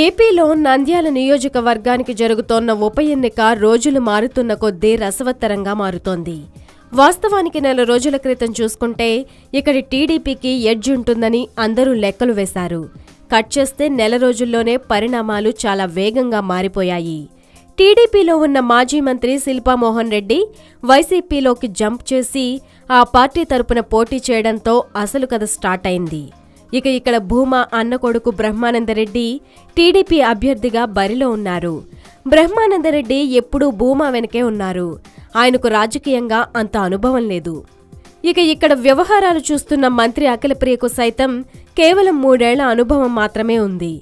ఏపీలో నంద్యాల నియోజకవర్గానికి జరుగుతోన్న ఉప ఎన్నిక రోజులు మారుతున్న కొద్దీ రసవత్తరంగా మారుతోంది. వాస్తవానికి నెల రోజుల క్రితం చూసుకుంటే ఇక్కడి టీడీపీకి ఎడ్జ్ ఉంటుందని అందరూ లెక్కలు వేశారు. కట్ చేస్తే నెల రోజుల్లోనే పరిణామాలు చాలా వేగంగా మారిపోయాయి. టీడీపీలో ఉన్న మాజీ మంత్రి శిల్పా మోహన్ రెడ్డి వైసీపీలోకి జంప్ చేసి ఆ పార్టీ తరపున పోటీ చేయడంతో అసలు కథ స్టార్ట్ అయింది. ఇక్కడ భూమా అన్న కొడుకు బ్రహ్మానందరెడ్డి టీడీపీ అభ్యర్థిగా బరిలో ఉన్నారు. బ్రహ్మానందరెడ్డి ఎప్పుడూ భూమా వెనకే ఉన్నారు. ఆయనకు రాజకీయంగా అంత అనుభవం లేదు. ఇక్కడ వ్యవహారాలు చూస్తున్న మంత్రి అఖిలప్రియకు సైతం కేవలం 3 ఏళ్ల అనుభవం మాత్రమే ఉంది.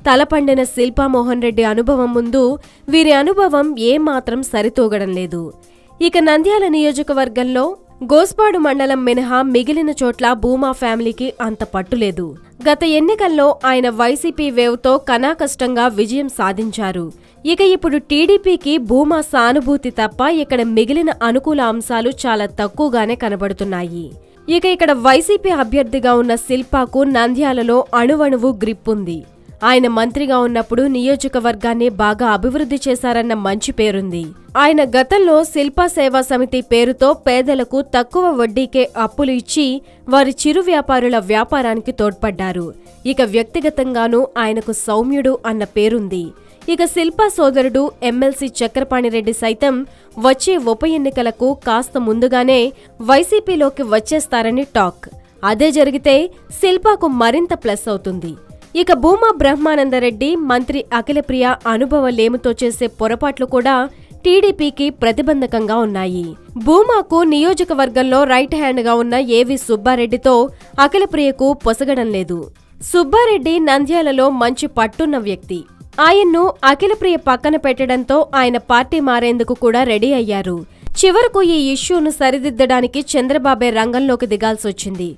తలపండిన శిల్పా మోహన్ రెడ్డి అనుభవం ముందు వీరి అనుభవం ఏమాత్రం సరితూగడం లేదు. నంద్యాల నియోజకవర్గంలో గోస్పాడు మండలం మినహా మిగిలిన చోట్ల భూమా ఫ్యామిలీకి అంత పట్టులేదు. గత ఎన్నికల్లో ఆయన వైసీపీ వేవ్తో కనాకష్టంగా విజయం సాధించారు. ఇప్పుడు టీడీపీకి భూమా సానుభూతి తప్ప ఇక్కడ మిగిలిన అనుకూల అంశాలు చాలా తక్కువగానే కనబడుతున్నాయి. ఇక్కడ వైసీపీ అభ్యర్థిగా ఉన్న శిల్పాకు నంద్యాలలో అణువణువు గ్రిప్పుంది. ఆయన మంత్రిగా ఉన్నప్పుడు నియోజకవర్గాన్ని బాగా అభివృద్ధి చేశారన్న మంచి పేరుంది. ఆయన గతంలో శిల్పా సేవా సమితి పేరుతో పేదలకు తక్కువ వడ్డీకే అప్పులు ఇచ్చి వారి చిరు వ్యాపారుల వ్యాపారానికి తోడ్పడ్డారు. వ్యక్తిగతంగానూ ఆయనకు సౌమ్యుడు అన్న పేరుంది. శిల్పా సోదరుడు ఎమ్మెల్సీ చక్రపాణిరెడ్డి సైతం వచ్చే ఉప ఎన్నికలకు కాస్త ముందుగానే వైసీపీలోకి వచ్చేస్తారని టాక్. అదే జరిగితే శిల్పాకు మరింత ప్లస్ అవుతుంది. భూమా బ్రహ్మానందరెడ్డి మంత్రి అఖిలప్రియ అనుభవలేమితో చేసే పొరపాట్లు కూడా టీడీపీకి ప్రతిబంధకంగా ఉన్నాయి. భూమాకు నియోజకవర్గంలో రైట్ హ్యాండ్ గా ఉన్న ఏవి సుబ్బారెడ్డితో అఖిలప్రియకు పొసగడం లేదు. సుబ్బారెడ్డి నంద్యాలలో మంచి పట్టున్న వ్యక్తి. ఆయన్ను అఖిలప్రియ పక్కన పెట్టడంతో ఆయన పార్టీ మారేందుకు కూడా రెడీ అయ్యారు. చివరకు ఈ ఇష్యూను సరిదిద్దడానికి చంద్రబాబే రంగంలోకి దిగాల్సొచ్చింది.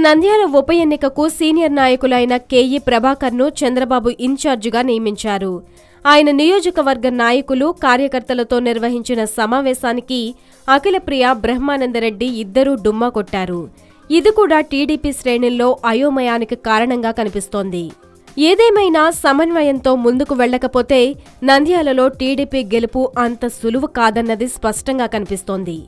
నంద్యాల ఉప ఎన్నికకు సీనియర్ నాయకులైన కేఈ ప్రభాకర్ను చంద్రబాబు ఇన్ఛార్జిగా నియమించారు. ఆయన నియోజకవర్గ నాయకులు కార్యకర్తలతో నిర్వహించిన సమావేశానికి అఖిలప్రియ బ్రహ్మానందరెడ్డి ఇద్దరూ డుమ్మా కొట్టారు. ఇది కూడా టీడీపీ శ్రేణుల్లో అయోమయానికి కారణంగా కనిపిస్తోంది. ఏదేమైనా సమన్వయంతో ముందుకు వెళ్లకపోతే నంద్యాలలో టీడీపీ గెలుపు అంత సులువు కాదన్నది స్పష్టంగా కనిపిస్తోంది.